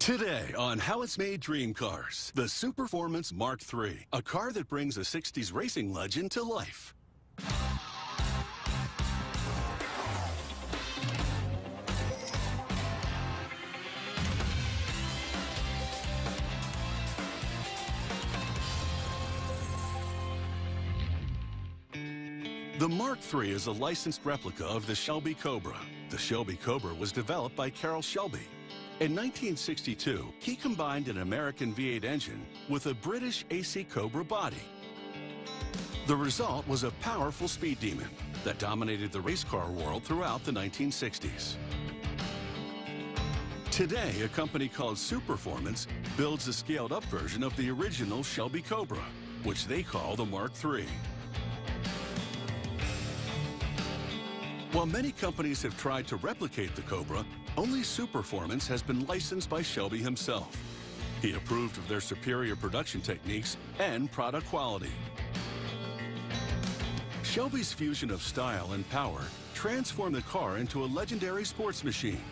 Today on How It's Made Dream Cars, the Superformance Mark III, a car that brings a 60s racing legend to life. The Mark III is a licensed replica of the Shelby Cobra. The Shelby Cobra was developed by Carroll Shelby. In 1962, he combined an American V8 engine with a British AC Cobra body. The result was a powerful speed demon that dominated the race car world throughout the 1960s. Today, a company called Superformance builds a scaled-up version of the original Shelby Cobra, which they call the Mark III. While many companies have tried to replicate the Cobra, only Superformance has been licensed by Shelby himself. He approved of their superior production techniques and product quality. Shelby's fusion of style and power transformed the car into a legendary sports machine.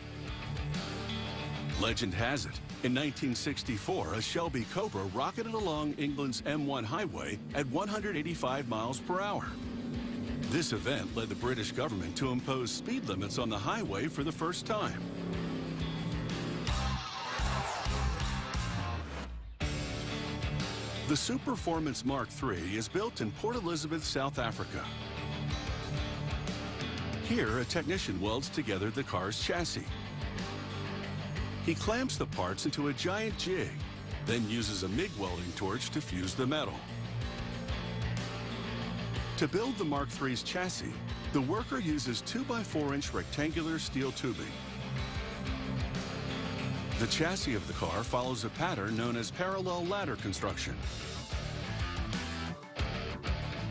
Legend has it, in 1964, a Shelby Cobra rocketed along England's M1 highway at 185 miles per hour. This event led the British government to impose speed limits on the highway for the first time. The Superformance Mark III is built in Port Elizabeth, South Africa. Here, a technician welds together the car's chassis. He clamps the parts into a giant jig, then uses a MIG welding torch to fuse the metal. To build the Mark III's chassis, the worker uses 2x4-inch rectangular steel tubing. The chassis of the car follows a pattern known as parallel ladder construction.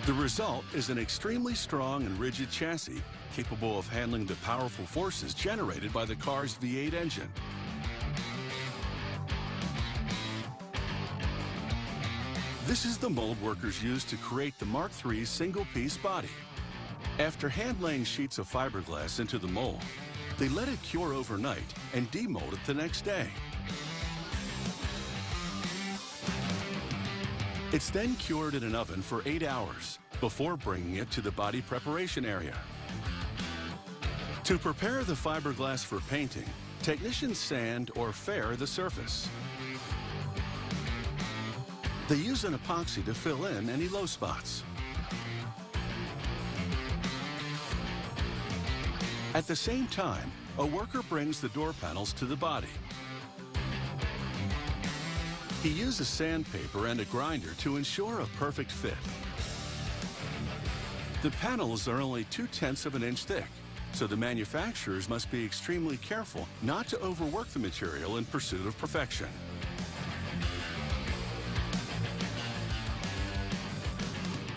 The result is an extremely strong and rigid chassis capable of handling the powerful forces generated by the car's V8 engine. This is the mold workers used to create the Mark III's single-piece body. After hand-laying sheets of fiberglass into the mold, they let it cure overnight and demold it the next day. It's then cured in an oven for 8 hours before bringing it to the body preparation area. To prepare the fiberglass for painting, technicians sand or fair the surface. They use an epoxy to fill in any low spots. At the same time, a worker brings the door panels to the body. He uses sandpaper and a grinder to ensure a perfect fit. The panels are only 2/10 of an inch thick, so the manufacturers must be extremely careful not to overwork the material in pursuit of perfection.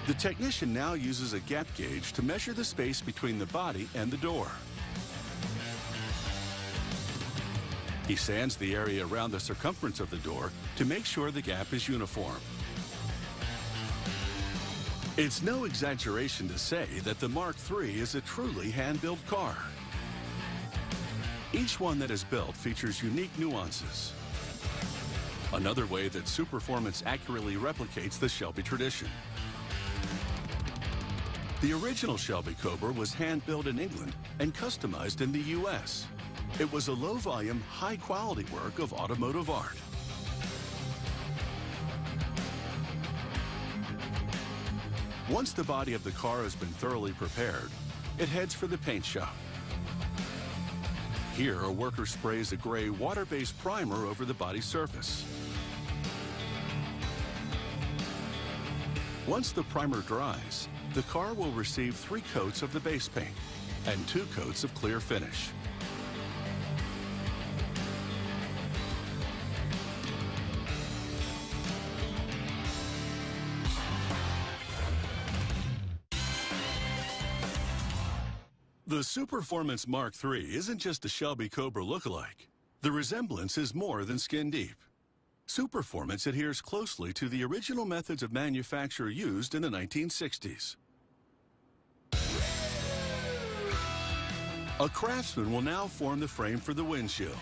The technician now uses a gap gauge to measure the space between the body and the door. He sands the area around the circumference of the door to make sure the gap is uniform. It's no exaggeration to say that the Mark III is a truly hand-built car. Each one that is built features unique nuances. Another way that Superformance accurately replicates the Shelby tradition. The original Shelby Cobra was hand-built in England and customized in the U.S. It was a low-volume, high-quality work of automotive art. Once the body of the car has been thoroughly prepared, it heads for the paint shop. Here, a worker sprays a gray water-based primer over the body surface. Once the primer dries, the car will receive 3 coats of the base paint and 2 coats of clear finish. The Superformance Mark III isn't just a Shelby Cobra lookalike. The resemblance is more than skin deep. Superformance adheres closely to the original methods of manufacture used in the 1960s. A craftsman will now form the frame for the windshield.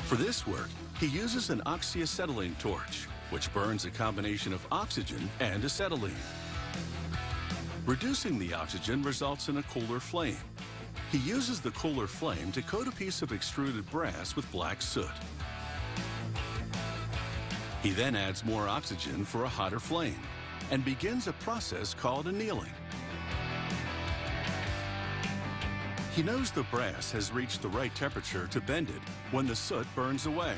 For this work, he uses an oxyacetylene torch, which burns a combination of oxygen and acetylene. Reducing the oxygen results in a cooler flame. He uses the cooler flame to coat a piece of extruded brass with black soot. He then adds more oxygen for a hotter flame and begins a process called annealing. He knows the brass has reached the right temperature to bend it when the soot burns away.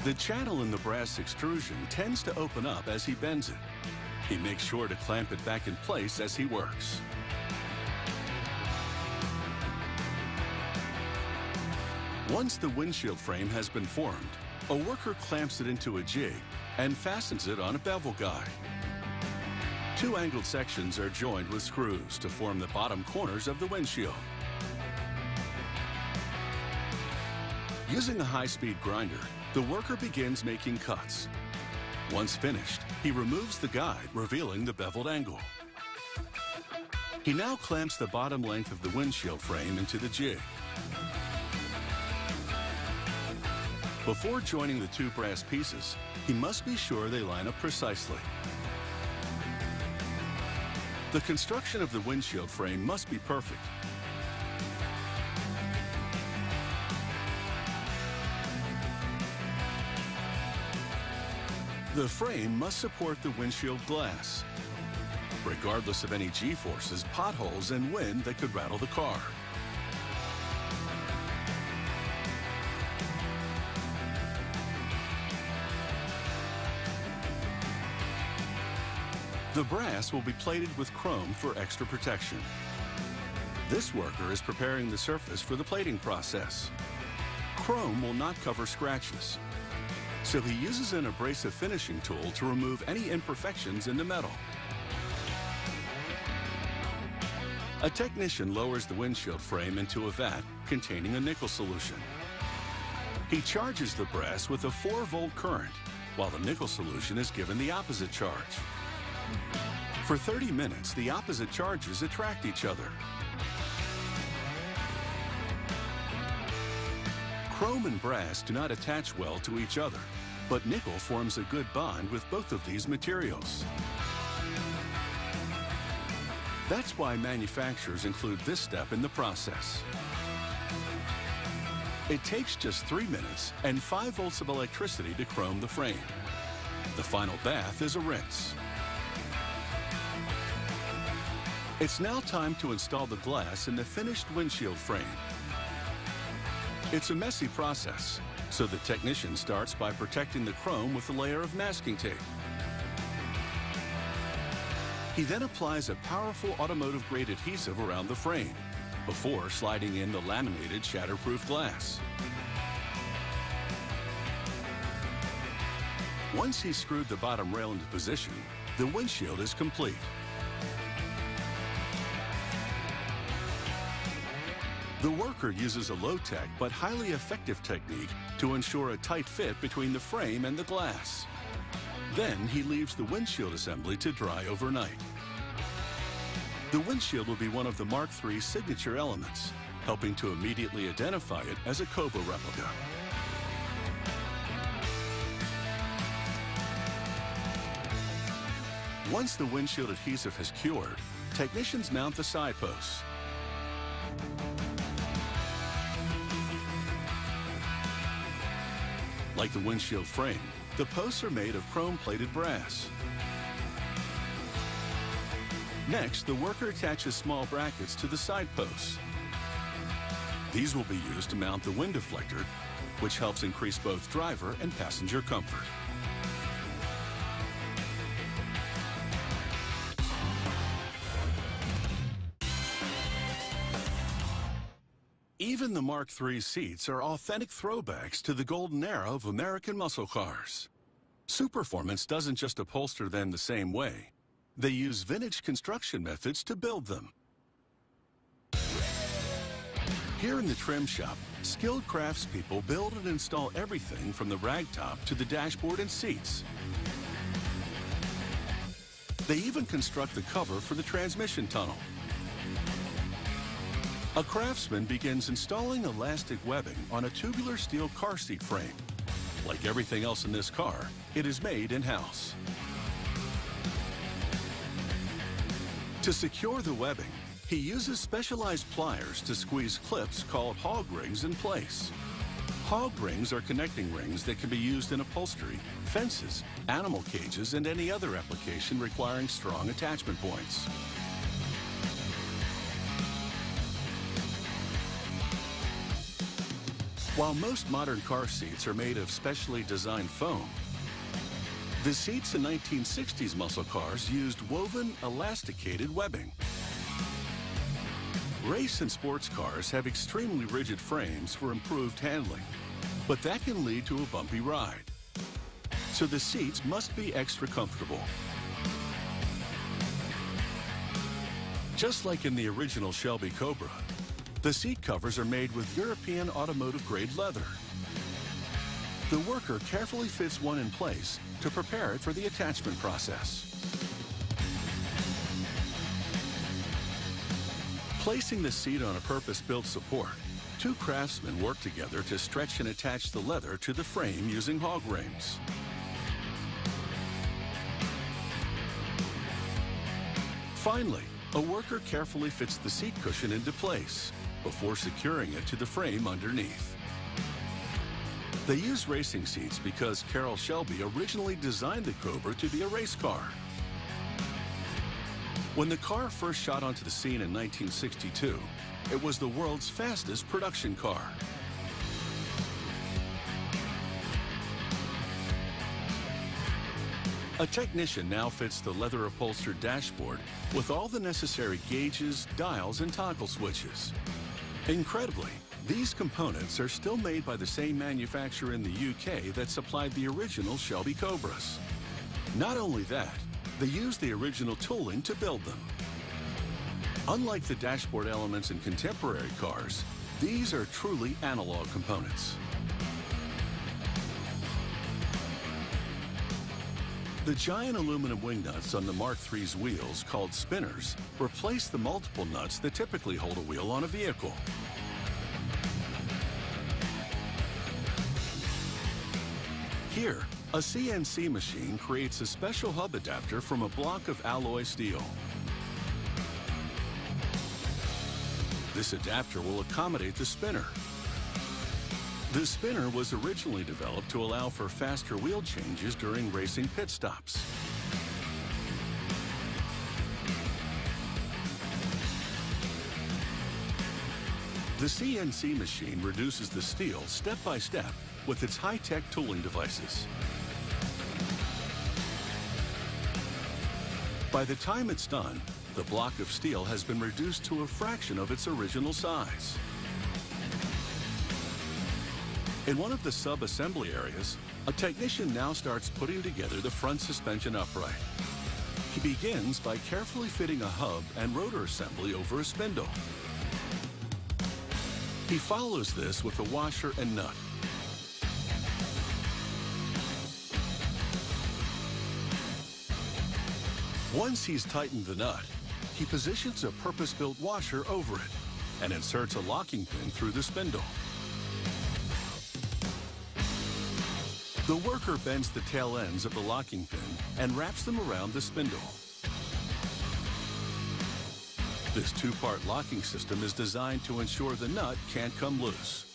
The channel in the brass extrusion tends to open up as he bends it. He makes sure to clamp it back in place as he works. Once the windshield frame has been formed, a worker clamps it into a jig and fastens it on a bevel guide. Two angled sections are joined with screws to form the bottom corners of the windshield. Using a high-speed grinder, the worker begins making cuts. Once finished, he removes the guide, revealing the beveled angle. He now clamps the bottom length of the windshield frame into the jig. Before joining the two brass pieces, he must be sure they line up precisely. The construction of the windshield frame must be perfect. The frame must support the windshield glass, regardless of any G-forces, potholes, and wind that could rattle the car. The brass will be plated with chrome for extra protection. This worker is preparing the surface for the plating process. Chrome will not cover scratches, so he uses an abrasive finishing tool to remove any imperfections in the metal. A technician lowers the windshield frame into a vat containing a nickel solution. He charges the brass with a 4-volt current, while the nickel solution is given the opposite charge. For 30 minutes, the opposite charges attract each other. Chrome and brass do not attach well to each other, but nickel forms a good bond with both of these materials. That's why manufacturers include this step in the process. It takes just 3 minutes and 5 volts of electricity to chrome the frame. The final bath is a rinse. It's now time to install the glass in the finished windshield frame. It's a messy process, so the technician starts by protecting the chrome with a layer of masking tape. He then applies a powerful automotive-grade adhesive around the frame before sliding in the laminated shatterproof glass. Once he's screwed the bottom rail into position, the windshield is complete. The worker uses a low-tech but highly effective technique to ensure a tight fit between the frame and the glass. Then he leaves the windshield assembly to dry overnight. The windshield will be one of the Mark III signature elements, helping to immediately identify it as a Cobra replica. Once the windshield adhesive has cured, technicians mount the side posts. Like the windshield frame, the posts are made of chrome-plated brass. Next, the worker attaches small brackets to the side posts. These will be used to mount the wind deflector, which helps increase both driver and passenger comfort. Even the Mark III seats are authentic throwbacks to the golden era of American muscle cars. Superformance doesn't just upholster them the same way. They use vintage construction methods to build them. Here in the trim shop, skilled craftspeople build and install everything from the ragtop to the dashboard and seats. They even construct the cover for the transmission tunnel. A craftsman begins installing elastic webbing on a tubular steel car seat frame. Like everything else in this car, it is made in-house. To secure the webbing, he uses specialized pliers to squeeze clips called hog rings in place. Hog rings are connecting rings that can be used in upholstery, fences, animal cages, and any other application requiring strong attachment points. While most modern car seats are made of specially designed foam, the seats in 1960s muscle cars used woven, elasticated webbing. Race and sports cars have extremely rigid frames for improved handling, but that can lead to a bumpy ride. So the seats must be extra comfortable. Just like in the original Shelby Cobra, the seat covers are made with European automotive-grade leather. The worker carefully fits one in place to prepare it for the attachment process. Placing the seat on a purpose-built support, two craftsmen work together to stretch and attach the leather to the frame using hog rings. Finally, a worker carefully fits the seat cushion into place before securing it to the frame underneath. They use racing seats because Carroll Shelby originally designed the Cobra to be a race car. When the car first shot onto the scene in 1962, it was the world's fastest production car. A technician now fits the leather-upholstered dashboard with all the necessary gauges, dials, and toggle switches. Incredibly, these components are still made by the same manufacturer in the UK that supplied the original Shelby Cobras. Not only that, they used the original tooling to build them. Unlike the dashboard elements in contemporary cars, these are truly analog components. The giant aluminum wing nuts on the Mark III's wheels, called spinners, replace the multiple nuts that typically hold a wheel on a vehicle. Here, a CNC machine creates a special hub adapter from a block of alloy steel. This adapter will accommodate the spinner. The spinner was originally developed to allow for faster wheel changes during racing pit stops. The CNC machine reduces the steel step by step with its high-tech tooling devices. By the time it's done, the block of steel has been reduced to a fraction of its original size. In one of the sub-assembly areas, a technician now starts putting together the front suspension upright. He begins by carefully fitting a hub and rotor assembly over a spindle. He follows this with a washer and nut. Once he's tightened the nut, he positions a purpose-built washer over it and inserts a locking pin through the spindle. The worker bends the tail ends of the locking pin and wraps them around the spindle. This two-part locking system is designed to ensure the nut can't come loose.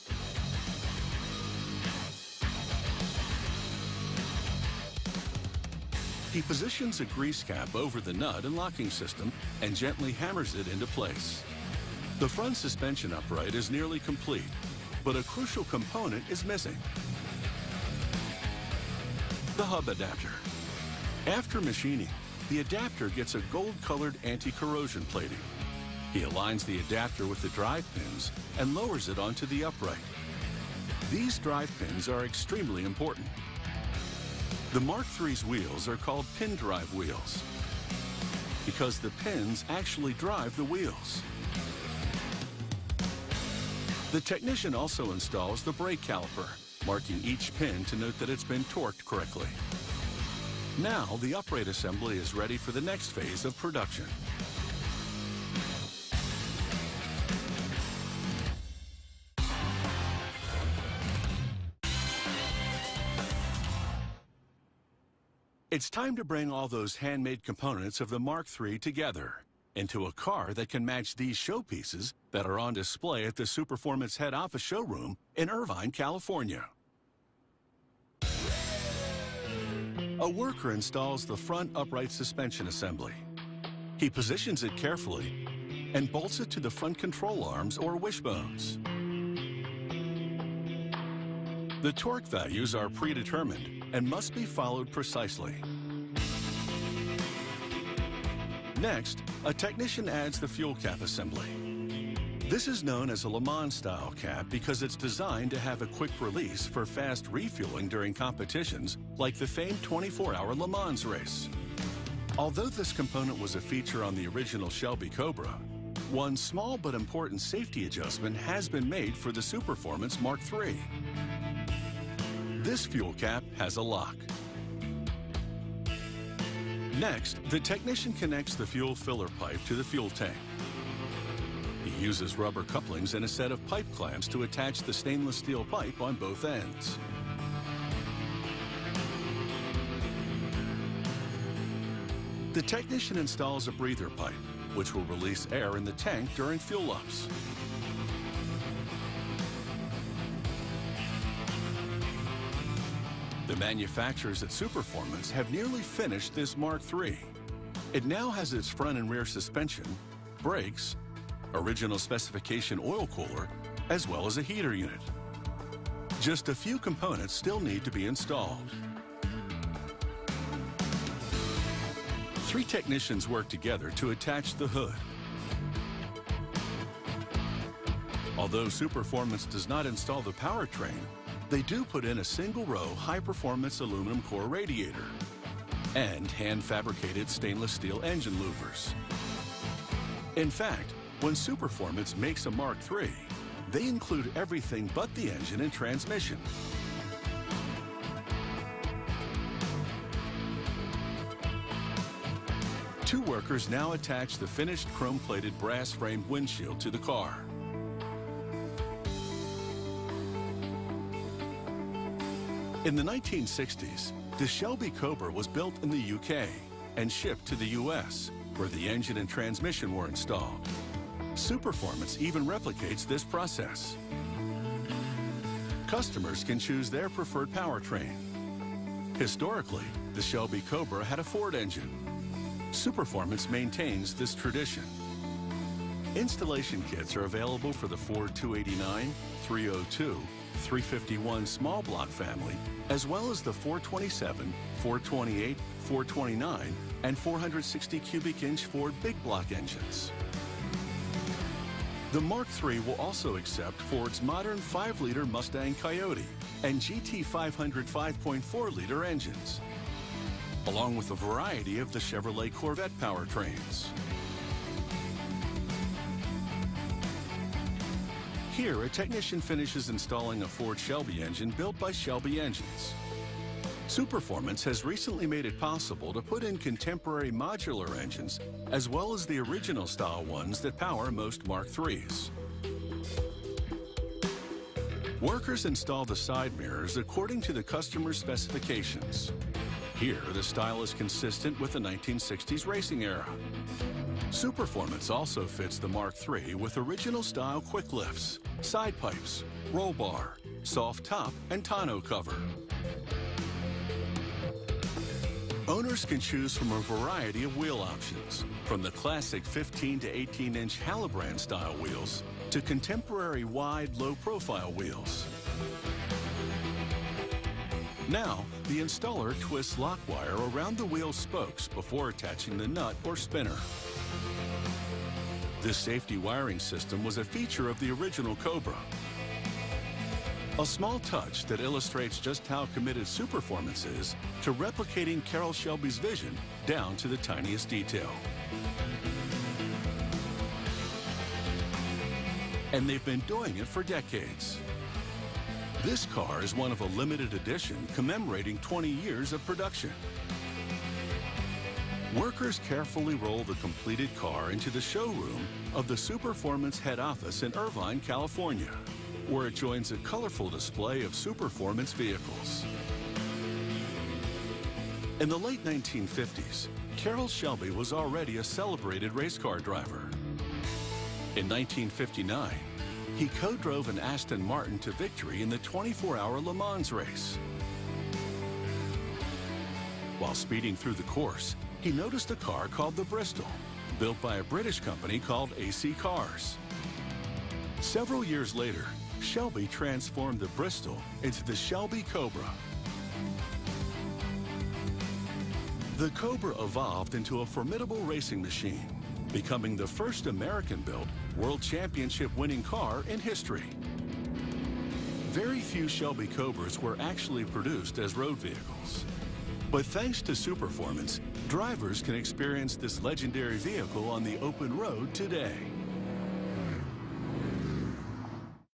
He positions a grease cap over the nut and locking system and gently hammers it into place. The front suspension upright is nearly complete, but a crucial component is missing: the hub adapter. After machining, the adapter gets a gold-colored anti-corrosion plating. He aligns the adapter with the drive pins and lowers it onto the upright. These drive pins are extremely important. The Mark III's wheels are called pin drive wheels because the pins actually drive the wheels. The technician also installs the brake caliper, marking each pin to note that it's been torqued correctly. Now the upright assembly is ready for the next phase of production. It's time to bring all those handmade components of the Mark III together into a car that can match these showpieces that are on display at the Superformance head office showroom in Irvine, California. A worker installs the front upright suspension assembly. He positions it carefully and bolts it to the front control arms or wishbones. The torque values are predetermined and must be followed precisely. Next, a technician adds the fuel cap assembly. This is known as a Le Mans style cap because it's designed to have a quick release for fast refueling during competitions like the famed 24-hour Le Mans race. Although this component was a feature on the original Shelby Cobra, one small but important safety adjustment has been made for the Superformance Mark III. This fuel cap has a lock. Next, the technician connects the fuel filler pipe to the fuel tank. He uses rubber couplings and a set of pipe clamps to attach the stainless steel pipe on both ends. The technician installs a breather pipe, which will release air in the tank during fuel ups. The manufacturers at Superformance have nearly finished this Mark III. It now has its front and rear suspension, brakes, original specification oil cooler, as well as a heater unit. Just a few components still need to be installed. 3 technicians work together to attach the hood. Although Superformance does not install the powertrain, they do put in a single-row high-performance aluminum core radiator and hand-fabricated stainless steel engine louvers. In fact, when Superformance makes a Mark III, they include everything but the engine and transmission. Two workers now attach the finished chrome-plated brass-framed windshield to the car. In the 1960s, the Shelby Cobra was built in the UK and shipped to the US, where the engine and transmission were installed. Superformance even replicates this process. Customers can choose their preferred powertrain. Historically, the Shelby Cobra had a Ford engine. Superformance maintains this tradition. Installation kits are available for the Ford 289, 302, 351 small block family, as well as the 427, 428, 429, and 460 cubic inch Ford big block engines. The Mark III will also accept Ford's modern 5-liter Mustang Coyote and GT 500 5.4-liter engines, along with a variety of the Chevrolet Corvette powertrains. Here, a technician finishes installing a Ford Shelby engine built by Shelby Engines. Superformance has recently made it possible to put in contemporary modular engines, as well as the original style ones that power most Mark IIIs. Workers install the side mirrors according to the customer's specifications. Here, the style is consistent with the 1960s racing era. Superformance also fits the Mark III with original style quick lifts, side pipes, roll bar, soft top, and tonneau cover. Owners can choose from a variety of wheel options, from the classic 15 to 18-inch Halabrand style wheels to contemporary wide, low-profile wheels. Now, the installer twists lock wire around the wheel spokes before attaching the nut or spinner. This safety wiring system was a feature of the original Cobra. A small touch that illustrates just how committed Superformance is to replicating Carroll Shelby's vision down to the tiniest detail. And they've been doing it for decades. This car is one of a limited edition commemorating 20 years of production. Workers carefully roll the completed car into the showroom of the Superformance head office in Irvine, California, where it joins a colorful display of Superformance vehicles. In the late 1950s, Carroll Shelby was already a celebrated race car driver. In 1959, he co-drove an Aston Martin to victory in the 24-hour Le Mans race. While speeding through the course, he noticed a car called the Bristol, built by a British company called AC Cars. Several years later, Shelby transformed the Bristol into the Shelby Cobra. The Cobra evolved into a formidable racing machine, becoming the first American-built World Championship-winning car in history. Very few Shelby Cobras were actually produced as road vehicles. But thanks to Superformance, drivers can experience this legendary vehicle on the open road today.